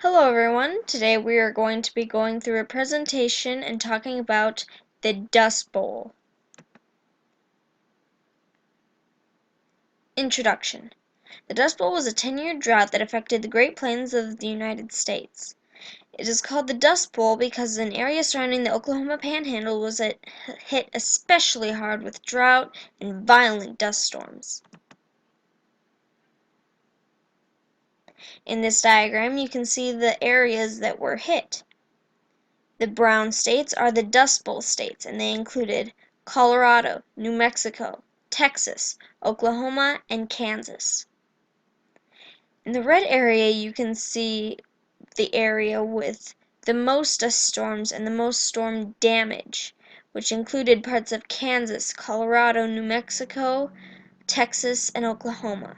Hello everyone, today we are going to be going through a presentation and talking about the Dust Bowl. Introduction. The Dust Bowl was a 10-year drought that affected the Great Plains of the United States. It is called the Dust Bowl because an area surrounding the Oklahoma Panhandle was hit especially hard with drought and violent dust storms. In this diagram, you can see the areas that were hit. The brown states are the Dust Bowl states, and they included Colorado, New Mexico, Texas, Oklahoma, and Kansas. In the red area, you can see the area with the most dust storms and the most storm damage, which included parts of Kansas, Colorado, New Mexico, Texas, and Oklahoma.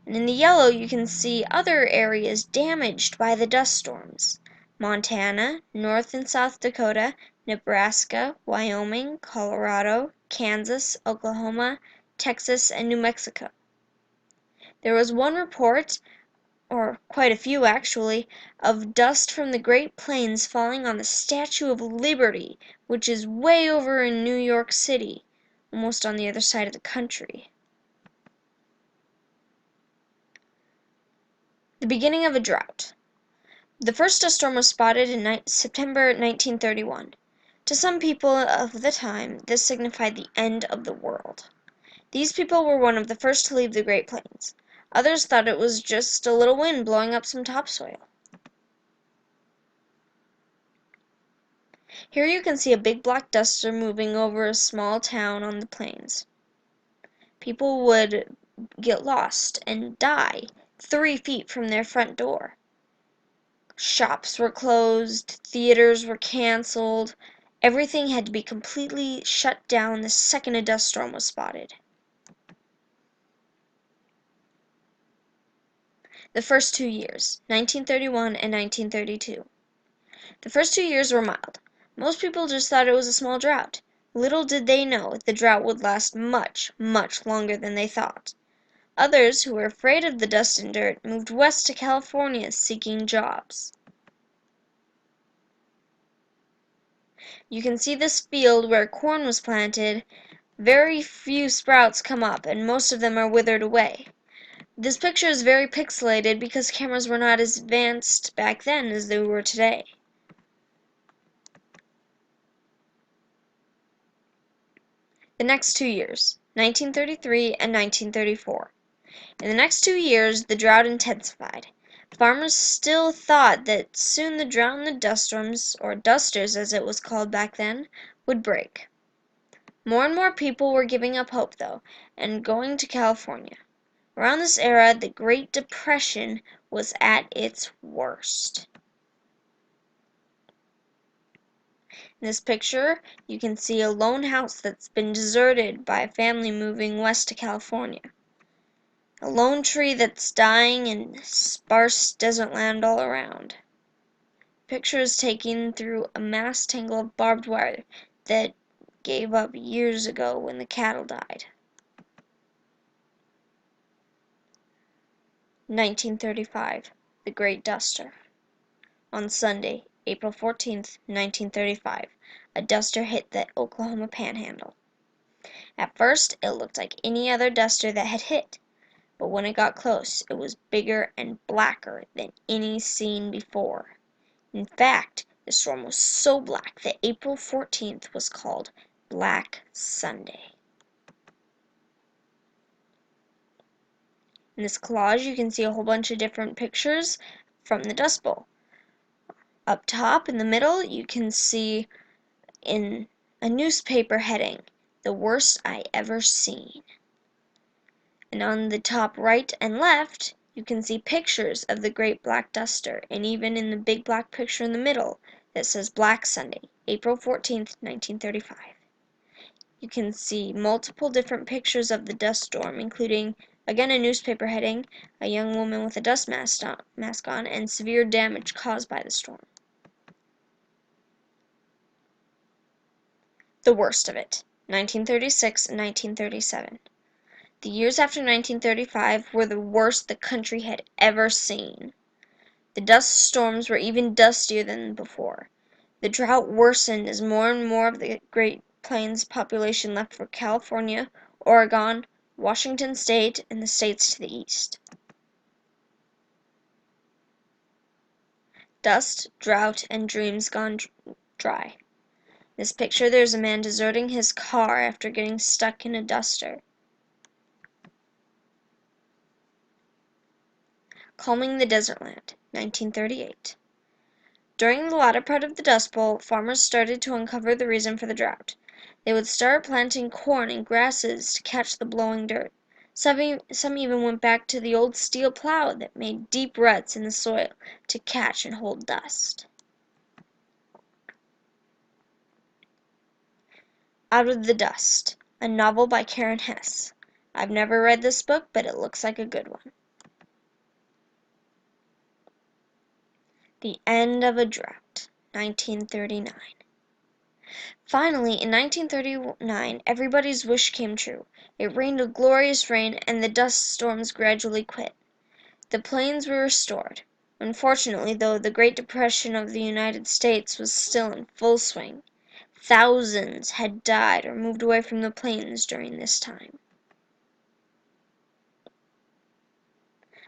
And in the yellow, you can see other areas damaged by the dust storms. Montana, North and South Dakota, Nebraska, Wyoming, Colorado, Kansas, Oklahoma, Texas, and New Mexico. There was one report, or quite a few actually, of dust from the Great Plains falling on the Statue of Liberty, which is way over in New York City, almost on the other side of the country. The beginning of a drought. The first dust storm was spotted in September 1931. To some people of the time, this signified the end of the world. These people were one of the first to leave the Great Plains. Others thought it was just a little wind blowing up some topsoil. Here you can see a big black duster moving over a small town on the plains. People would get lost and die 3 feet from their front door. Shops were closed, theaters were canceled, everything had to be completely shut down the second a dust storm was spotted. The first 2 years, 1931 and 1932. The first 2 years were mild. Most people just thought it was a small drought. Little did they know the drought would last much, much longer than they thought. Others, who were afraid of the dust and dirt, moved west to California seeking jobs. You can see this field where corn was planted. Very few sprouts come up, and most of them are withered away. This picture is very pixelated because cameras were not as advanced back then as they were today. The next 2 years, 1933 and 1934. In the next 2 years, the drought intensified. Farmers still thought that soon the drought and the dust storms, or dusters as it was called back then, would break. More and more people were giving up hope, though, and going to California. Around this era, the Great Depression was at its worst. In this picture, you can see a lone house that's been deserted by a family moving west to California. A lone tree that's dying and sparse desert land all around. Picture is taken through a mass tangle of barbed wire that gave up years ago when the cattle died. 1935, the Great Duster. On Sunday, April 14th, 1935, a duster hit the Oklahoma Panhandle. At first, it looked like any other duster that had hit, but when it got close, it was bigger and blacker than any seen before. In fact, the storm was so black that April 14th was called Black Sunday. In this collage, you can see a whole bunch of different pictures from the Dust Bowl. Up top in the middle, you can see in a newspaper heading, "The worst I ever seen." And on the top right and left, you can see pictures of the Great Black Duster, and even in the big black picture in the middle that says Black Sunday, April 14th, 1935. You can see multiple different pictures of the dust storm, including, again, a newspaper heading, a young woman with a dust mask on, and severe damage caused by the storm. The worst of it, 1936 and 1937. The years after 1935 were the worst the country had ever seen. The dust storms were even dustier than before. The drought worsened as more and more of the Great Plains population left for California, Oregon, Washington State, and the states to the east. Dust, drought, and dreams gone dry. In this picture, there's a man deserting his car after getting stuck in a duster. Calming the Desert Land, 1938. During the latter part of the Dust Bowl, farmers started to uncover the reason for the drought. They would start planting corn and grasses to catch the blowing dirt. Some even went back to the old steel plow that made deep ruts in the soil to catch and hold dust. Out of the Dust, a novel by Karen Hess. I've never read this book, but it looks like a good one. The End of a Drought, 1939. Finally, in 1939, everybody's wish came true. It rained a glorious rain, and the dust storms gradually quit. The plains were restored. Unfortunately, though, the Great Depression of the United States was still in full swing. Thousands had died or moved away from the plains during this time.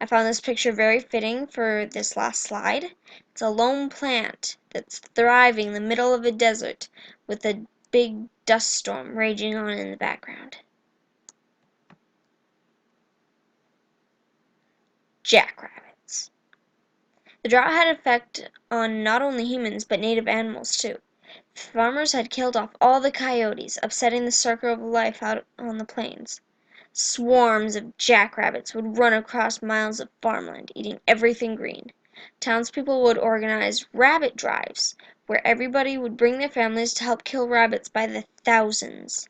I found this picture very fitting for this last slide. It's a lone plant that's thriving in the middle of a desert with a big dust storm raging on in the background. Jackrabbits. The drought had effect on not only humans but native animals too. Farmers had killed off all the coyotes, upsetting the circle of life out on the plains. Swarms of jackrabbits would run across miles of farmland, eating everything green. Townspeople would organize rabbit drives, where everybody would bring their families to help kill rabbits by the thousands.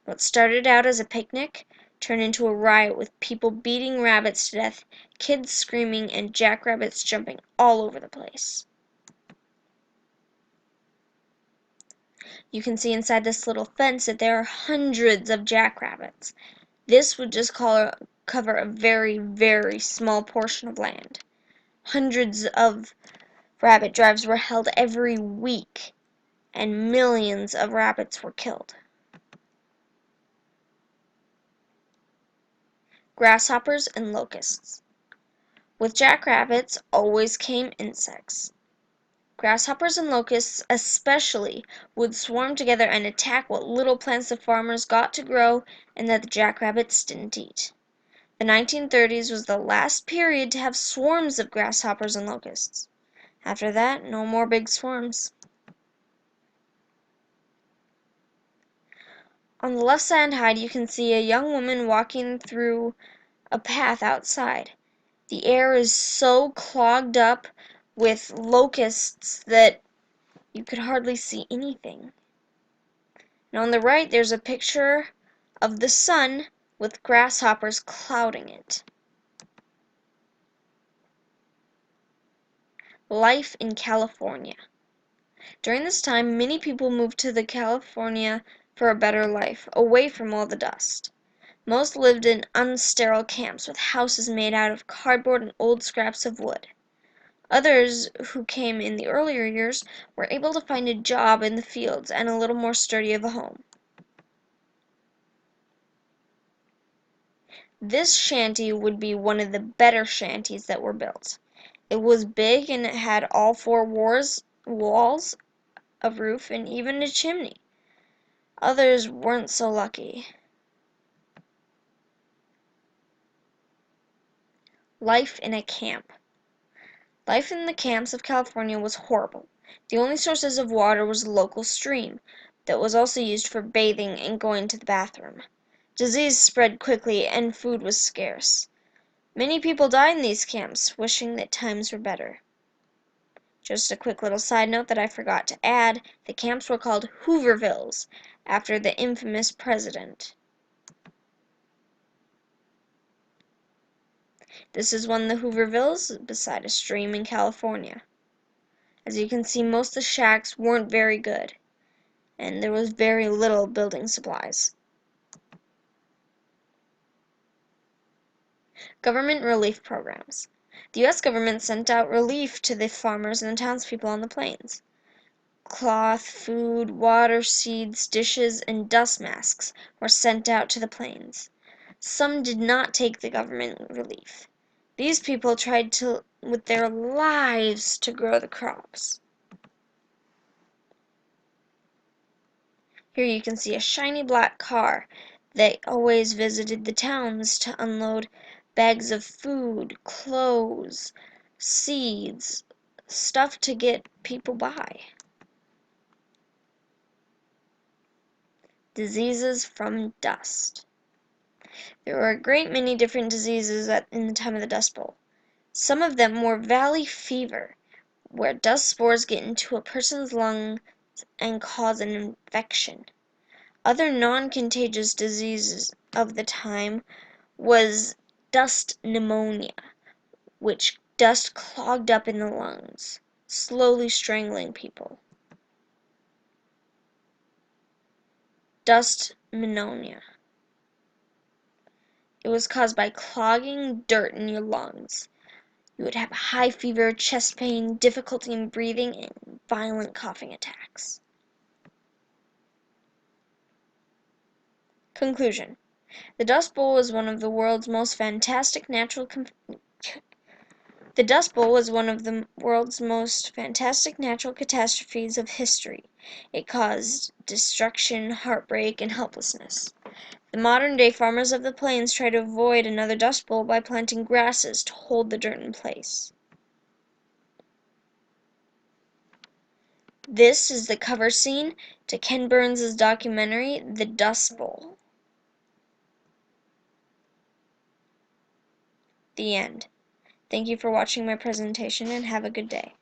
What started out as a picnic turned into a riot with people beating rabbits to death, kids screaming, and jackrabbits jumping all over the place. You can see inside this little fence that there are hundreds of jackrabbits. This would just cover a very, very small portion of land. Hundreds of rabbit drives were held every week, and millions of rabbits were killed. Grasshoppers and locusts. With jackrabbits always came insects. Grasshoppers and locusts especially would swarm together and attack what little plants the farmers got to grow and that the jackrabbits didn't eat. The 1930s was the last period to have swarms of grasshoppers and locusts. After that, no more big swarms. On the left side, you can see a young woman walking through a path outside. The air is so clogged up with locusts that you could hardly see anything. And on the right, there's a picture of the sun with grasshoppers clouding it. Life in California. During this time, many people moved to California for a better life, away from all the dust. Most lived in unsterile camps with houses made out of cardboard and old scraps of wood. Others who came in the earlier years were able to find a job in the fields and a little more sturdy of a home. This shanty would be one of the better shanties that were built. It was big and it had all four walls, a roof, and even a chimney. Others weren't so lucky. Life in a camp. Life in the camps of California was horrible. The only sources of water was a local stream that was also used for bathing and going to the bathroom. Disease spread quickly and food was scarce. Many people died in these camps, wishing that times were better. Just a quick little side note that I forgot to add, the camps were called Hoovervilles, after the infamous president. This is one of the Hoovervilles beside a stream in California. As you can see, most of the shacks weren't very good, and there was very little building supplies. Government relief programs. The U.S. government sent out relief to the farmers and the townspeople on the plains. Cloth, food, water, seeds, dishes, and dust masks were sent out to the plains. Some did not take the government relief. These people tried with their lives to grow the crops. Here you can see a shiny black car that always visited the towns to unload bags of food, clothes, seeds, stuff to get people by. Diseases from dust. There were a great many different diseases in the time of the Dust Bowl. Some of them were valley fever, where dust spores get into a person's lungs and cause an infection. Other non-contagious diseases of the time was dust pneumonia, which dust clogged up in the lungs, slowly strangling people. Dust pneumonia. It was caused by clogging dirt in your lungs. You would have high fever, chest pain, difficulty in breathing, and violent coughing attacks. Conclusion. The Dust Bowl was one of the world's most fantastic natural catastrophes of history. It caused destruction, heartbreak, and helplessness. The modern-day farmers of the plains try to avoid another Dust Bowl by planting grasses to hold the dirt in place. This is the cover scene to Ken Burns' documentary, The Dust Bowl. The end. Thank you for watching my presentation and have a good day.